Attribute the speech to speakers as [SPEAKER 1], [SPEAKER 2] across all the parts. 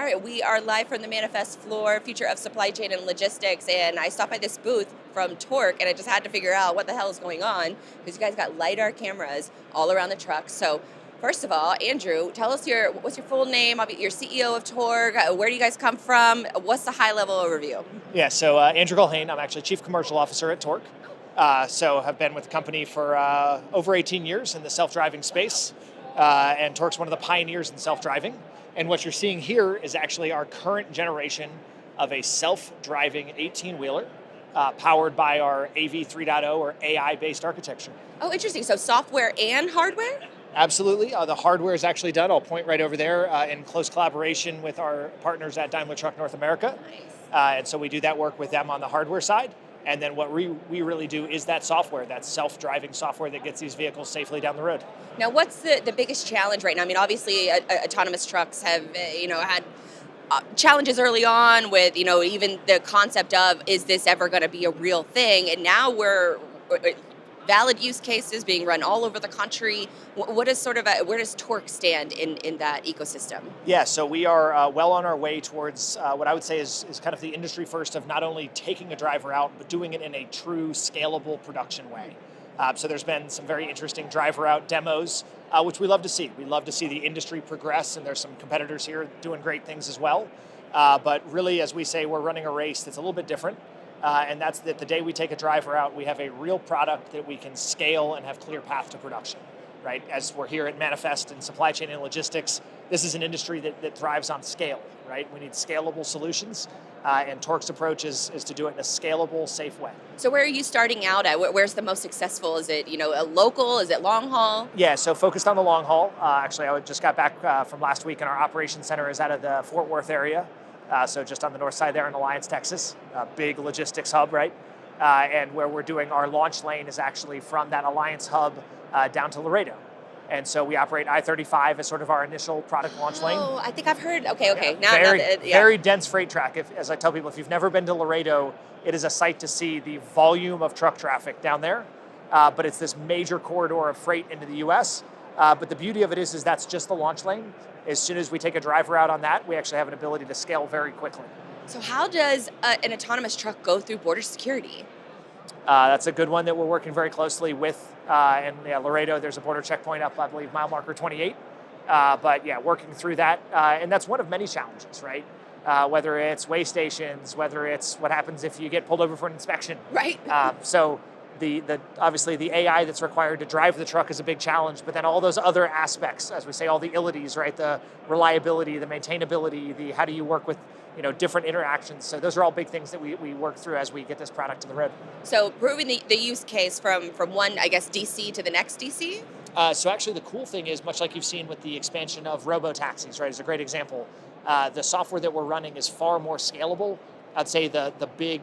[SPEAKER 1] All right, we are live from the Manifest floor, Future of Supply Chain and Logistics, and I stopped by this booth from Torc, and I just had to figure out what the hell is going on, because you guys got LiDAR cameras all around the truck. So, first of all, Andrew, tell us what's your full name, you're CEO of Torc, where do you guys come from, what's the high-level overview?
[SPEAKER 2] Yeah, so Andrew Culhane, I'm actually Chief Commercial Officer at Torc. So have been with the company for over 18 years in the self-driving space, and Torc's one of the pioneers in self-driving. And what you're seeing here is actually our current generation of a self-driving 18-wheeler powered by our AV3.0 or AI-based architecture.
[SPEAKER 1] Oh, interesting. So software and hardware?
[SPEAKER 2] Absolutely. The hardware is actually done. I'll point right over there in close collaboration with our partners at Daimler Truck North America.
[SPEAKER 1] Nice.
[SPEAKER 2] And so we do that work with them on the hardware side. And then what we really do is that software, that self-driving software that gets these vehicles safely down the road.
[SPEAKER 1] Now, what's the biggest challenge right now? I mean, obviously, autonomous trucks have, had challenges early on with, even the concept of, is this ever going to be a real thing? And now we're valid use cases being run all over the country. What is where does Torc stand in that ecosystem?
[SPEAKER 2] Yeah, so we are well on our way towards what I would say is kind of the industry first of not only taking a driver out, but doing it in a true scalable production way. So there's been some very interesting driver out demos, which we love to see. We love to see the industry progress, and there's some competitors here doing great things as well. But really, as we say, we're running a race that's a little bit different. And that's that the day we take a driver out, we have a real product that we can scale and have clear path to production, right? As we're here at Manifest in supply chain and logistics, this is an industry that thrives on scale, right? We need scalable solutions, and Torc's approach is to do it in a scalable, safe way.
[SPEAKER 1] So where are you starting out at? Where's the most successful? Is it, a local? Is it long haul?
[SPEAKER 2] Yeah, so focused on the long haul. Actually, I just got back from last week, and our operations center is out of the Fort Worth area. So just on the north side there in Alliance, Texas, a big logistics hub, right? And where we're doing our launch lane is actually from that Alliance hub down to Laredo. And so we operate I-35 as sort of our initial product launch lane.
[SPEAKER 1] Oh, I think I've heard. Okay.
[SPEAKER 2] Yeah, very dense freight track. As I tell people, if you've never been to Laredo, it is a sight to see the volume of truck traffic down there. But it's this major corridor of freight into the U.S. But the beauty of it is that's just the launch lane. As soon as we take a driver out on that, we actually have an ability to scale very quickly.
[SPEAKER 1] So how does an autonomous truck go through border security?
[SPEAKER 2] That's a good one that we're working very closely with. And Laredo, there's a border checkpoint up, I believe, mile marker 28. But yeah, working through that. And that's one of many challenges, right? Whether it's weigh stations, whether it's what happens if you get pulled over for an inspection.
[SPEAKER 1] Right.
[SPEAKER 2] So obviously the AI that's required to drive the truck is a big challenge, but then all those other aspects, as we say, all the illities, right? The reliability, the maintainability, the how do you work with different interactions. So those are all big things that we work through as we get this product to the road.
[SPEAKER 1] So proving the use case from one, I guess, DC to the next DC?
[SPEAKER 2] So actually the cool thing is, much like you've seen with the expansion of robo-taxis, right, is a great example. The software that we're running is far more scalable. I'd say the big,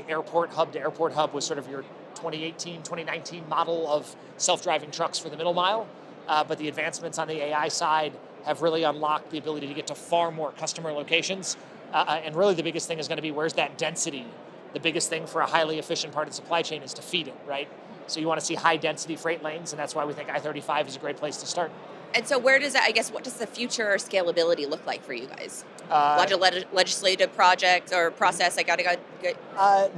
[SPEAKER 2] airport hub to airport hub was sort of your 2018, 2019 model of self-driving trucks for the middle mile. But the advancements on the AI side have really unlocked the ability to get to far more customer locations. And really the biggest thing is going to be, where's that density? The biggest thing for a highly efficient part of the supply chain is to feed it, right? So you want to see high density freight lanes, and that's why we think I-35 is a great place to start.
[SPEAKER 1] And so what does the future scalability look like for you guys? Legislative projects or process?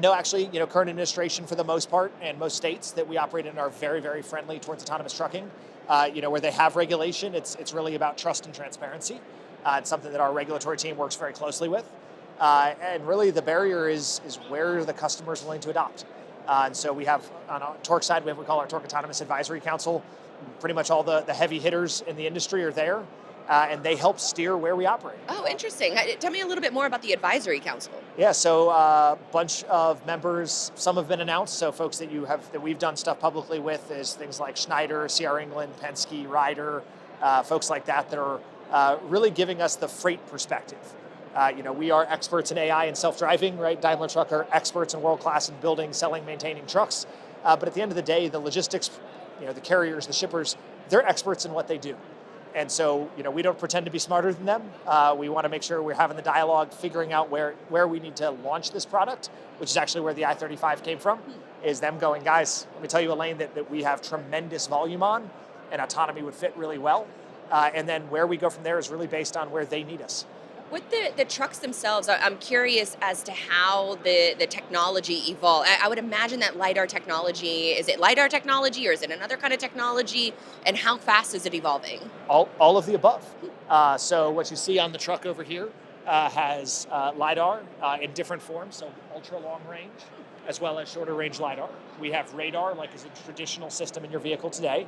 [SPEAKER 2] No, actually, current administration for the most part and most states that we operate in are very, very friendly towards autonomous trucking. Where they have regulation, it's really about trust and transparency. It's something that our regulatory team works very closely with. And really the barrier is where the customer is willing to adopt. And so we have, on our Torc side, we have what we call our Torc Autonomous Advisory Council. Pretty much all the heavy hitters in the industry are there, and they help steer where we operate.
[SPEAKER 1] Oh, interesting. Tell me a little bit more about the advisory council.
[SPEAKER 2] Yeah, so a bunch of members, some have been announced, so folks that we've done stuff publicly with is things like Schneider, CR England, Penske, Ryder, folks like that are really giving us the freight perspective. We are experts in AI and self-driving, right? Daimler Truck are experts and world-class in building, selling, maintaining trucks. But at the end of the day, the logistics, the carriers, the shippers, they're experts in what they do. And so, we don't pretend to be smarter than them. We want to make sure we're having the dialogue, figuring out where we need to launch this product, which is actually where the I-35 came from, is them going, guys, let me tell you a lane that we have tremendous volume on, and autonomy would fit really well. And then where we go from there is really based on where they need us.
[SPEAKER 1] With the trucks themselves, I'm curious as to how the technology evolved. I would imagine that LiDAR technology, is it LiDAR technology or is it another kind of technology? And how fast is it evolving?
[SPEAKER 2] All of the above. So what you see on the truck over here has LiDAR in different forms, so ultra long range, as well as shorter range LiDAR. We have radar, like is a traditional system in your vehicle today.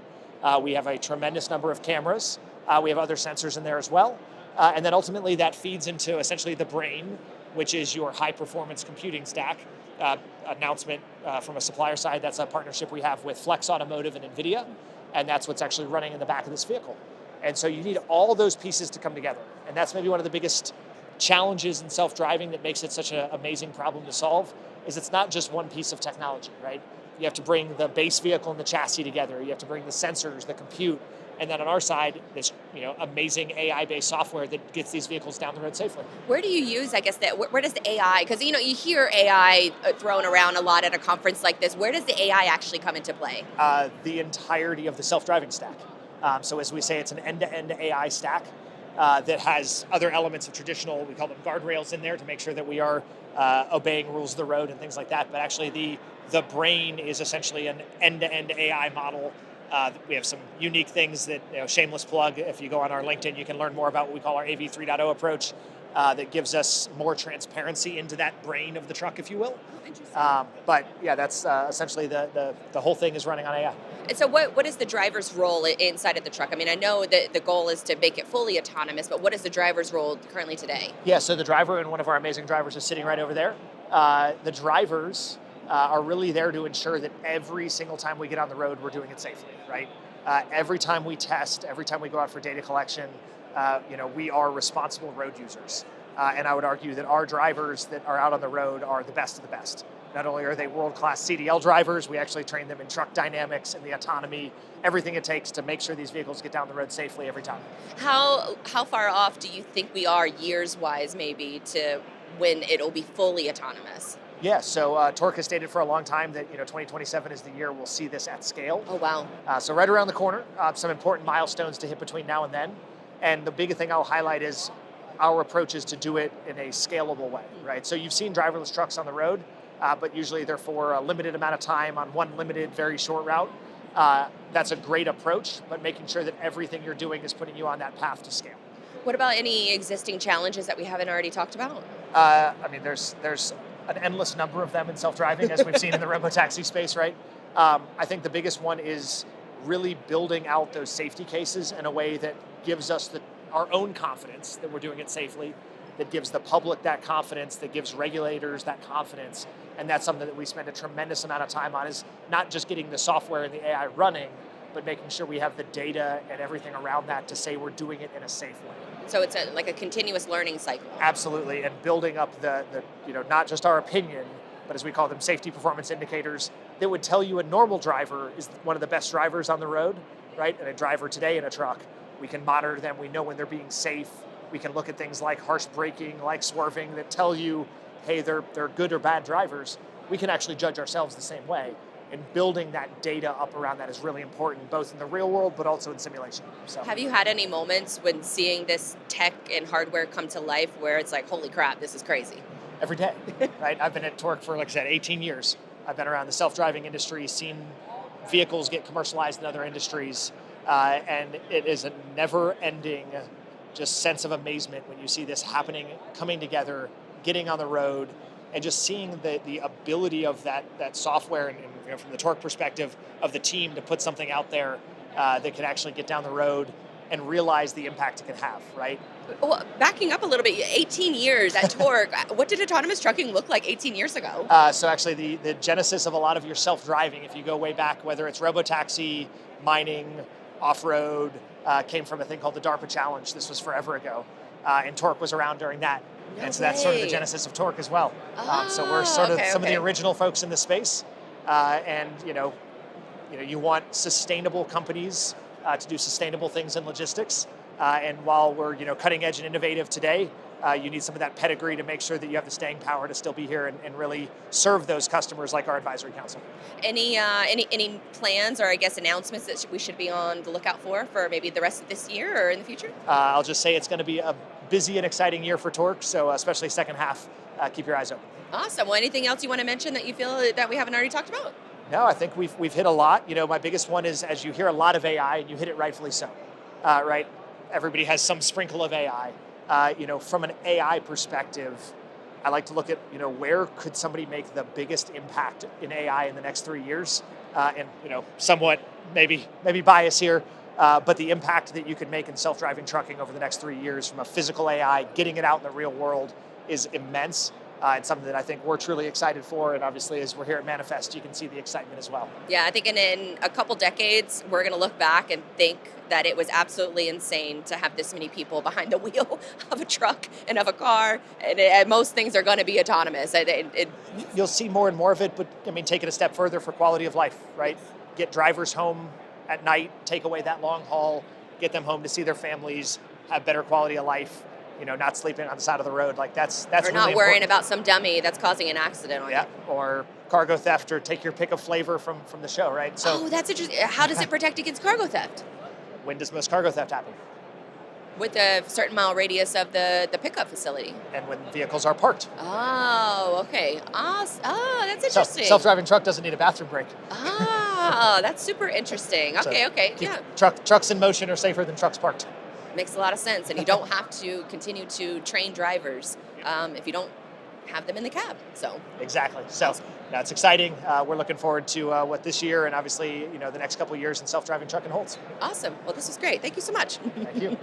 [SPEAKER 2] We have a tremendous number of cameras. We have other sensors in there as well. And then ultimately that feeds into essentially the brain, which is your high performance computing stack. Announcement from a supplier side, that's a partnership we have with Flex Automotive and NVIDIA, and that's what's actually running in the back of this vehicle. And so you need all those pieces to come together. And that's maybe one of the biggest challenges in self-driving that makes it such an amazing problem to solve, is it's not just one piece of technology, right? You have to bring the base vehicle and the chassis together. You have to bring the sensors, the compute, and then on our side, this amazing AI-based software that gets these vehicles down the road safely.
[SPEAKER 1] Where do you use, I guess, where does the AI, because you hear AI thrown around a lot at a conference like this, where does the AI actually come into play?
[SPEAKER 2] The entirety of the self-driving stack. So as we say, it's an end-to-end AI stack that has other elements of traditional, we call them guardrails in there to make sure that we are obeying rules of the road and things like that. But actually the brain is essentially an end-to-end AI model. We have some unique things that, shameless plug, if you go on our LinkedIn, you can learn more about what we call our AV3.0 approach that gives us more transparency into that brain of the truck, if you will. But yeah, that's essentially the whole thing is running on AI.
[SPEAKER 1] And so what is the driver's role inside of the truck? I mean, I know that the goal is to make it fully autonomous, but what is the driver's role currently today?
[SPEAKER 2] Yeah, so the driver, and one of our amazing drivers is sitting right over there. The drivers are really there to ensure that every single time we get on the road, we're doing it safely, right? Every time we test, every time we go out for data collection, we are responsible road users. And I would argue that our drivers that are out on the road are the best of the best. Not only are they world-class CDL drivers, we actually train them in truck dynamics and the autonomy, everything it takes to make sure these vehicles get down the road safely every time.
[SPEAKER 1] How far off do you think we are years-wise maybe to when it'll be fully autonomous?
[SPEAKER 2] Yeah, so Torc has stated for a long time that 2027 is the year we'll see this at scale.
[SPEAKER 1] Oh, wow.
[SPEAKER 2] So right around the corner, some important milestones to hit between now and then. And the big thing I'll highlight is our approach is to do it in a scalable way, right? So you've seen driverless trucks on the road, but usually they're for a limited amount of time on one limited, very short route. That's a great approach, but making sure that everything you're doing is putting you on that path to scale.
[SPEAKER 1] What about any existing challenges that we haven't already talked about?
[SPEAKER 2] There's an endless number of them in self-driving, as we've seen in the robotaxi space, right? I think the biggest one is really building out those safety cases in a way that gives us our own confidence that we're doing it safely, that gives the public that confidence, that gives regulators that confidence. And that's something that we spend a tremendous amount of time on, is not just getting the software and the AI running, but making sure we have the data and everything around that to say we're doing it in a safe way.
[SPEAKER 1] So it's like a continuous learning cycle.
[SPEAKER 2] Absolutely, and building up the not just our opinion, but as we call them, safety performance indicators that would tell you a normal driver is one of the best drivers on the road, right? And a driver today in a truck, we can monitor them, we know when they're being safe, we can look at things like harsh braking, like swerving, that tell you, hey, they're good or bad drivers. We can actually judge ourselves the same way. And building that data up around that is really important, both in the real world, but also in simulation. So,
[SPEAKER 1] have you had any moments when seeing this tech and hardware come to life where it's like, holy crap, this is crazy?
[SPEAKER 2] Every day, right? I've been at Torc for, like I said, 18 years. I've been around the self-driving industry, seen vehicles get commercialized in other industries, and it is a never-ending just sense of amazement when you see this happening, coming together, getting on the road, and just seeing the ability of that software and from the Torc perspective of the team to put something out there that can actually get down the road and realize the impact it can have, right?
[SPEAKER 1] Well, backing up a little bit, 18 years at Torc, what did autonomous trucking look like 18 years ago?
[SPEAKER 2] So actually the genesis of a lot of your self-driving, if you go way back, whether it's robotaxi, mining, off-road, came from a thing called the DARPA Challenge. This was forever ago. And Torc was around during that.
[SPEAKER 1] No
[SPEAKER 2] and so that's sort of the genesis of Torc as well. So we're sort of some of the original folks in the space. And you want sustainable companies to do sustainable things in logistics. And while we're cutting edge and innovative today, you need some of that pedigree to make sure that you have the staying power to still be here and really serve those customers like our advisory council.
[SPEAKER 1] Any plans or I guess announcements that we should be on the lookout for maybe the rest of this year or in the future?
[SPEAKER 2] I'll just say it's going to be a busy and exciting year for Torc, so especially second half, keep your eyes open.
[SPEAKER 1] Awesome. Well, anything else you want to mention that you feel that we haven't already talked about?
[SPEAKER 2] No, I think we've hit a lot. My biggest one is, as you hear a lot of AI, and you hit it rightfully so, right? Everybody has some sprinkle of AI. From an AI perspective, I like to look at, where could somebody make the biggest impact in AI in the next 3 years? And somewhat maybe bias here, but the impact that you could make in self-driving trucking over the next 3 years from a physical AI, getting it out in the real world is immense. And something that I think we're truly excited for. And obviously, as we're here at Manifest, you can see the excitement as well.
[SPEAKER 1] Yeah, I think in a couple decades, we're going to look back and think that it was absolutely insane to have this many people behind the wheel of a truck and of a car. And most things are going to be autonomous.
[SPEAKER 2] You'll see more and more of it, but take it a step further for quality of life, right? Get drivers home at night, take away that long haul, get them home to see their families, have better quality of life. Not sleeping on the side of the road. Like that's
[SPEAKER 1] or
[SPEAKER 2] really
[SPEAKER 1] not worrying
[SPEAKER 2] important.
[SPEAKER 1] About some dummy that's causing an accident on you.
[SPEAKER 2] Or cargo theft, or take your pick of flavor from the show, right?
[SPEAKER 1] So that's interesting. How does it protect against cargo theft?
[SPEAKER 2] When does most cargo theft happen?
[SPEAKER 1] With a certain mile radius of the pickup facility.
[SPEAKER 2] And when vehicles are parked.
[SPEAKER 1] Oh, okay. That's interesting.
[SPEAKER 2] Self-driving truck doesn't need a bathroom break.
[SPEAKER 1] That's super interesting. Okay, yeah.
[SPEAKER 2] Trucks in motion are safer than trucks parked.
[SPEAKER 1] Makes a lot of sense, and you don't have to continue to train drivers if you don't have them in the cab. So
[SPEAKER 2] exactly. So that's exciting. We're looking forward to what this year and obviously the next couple of years in self-driving trucking holds.
[SPEAKER 1] Awesome. Well, this was great. Thank you so much.
[SPEAKER 2] Thank you.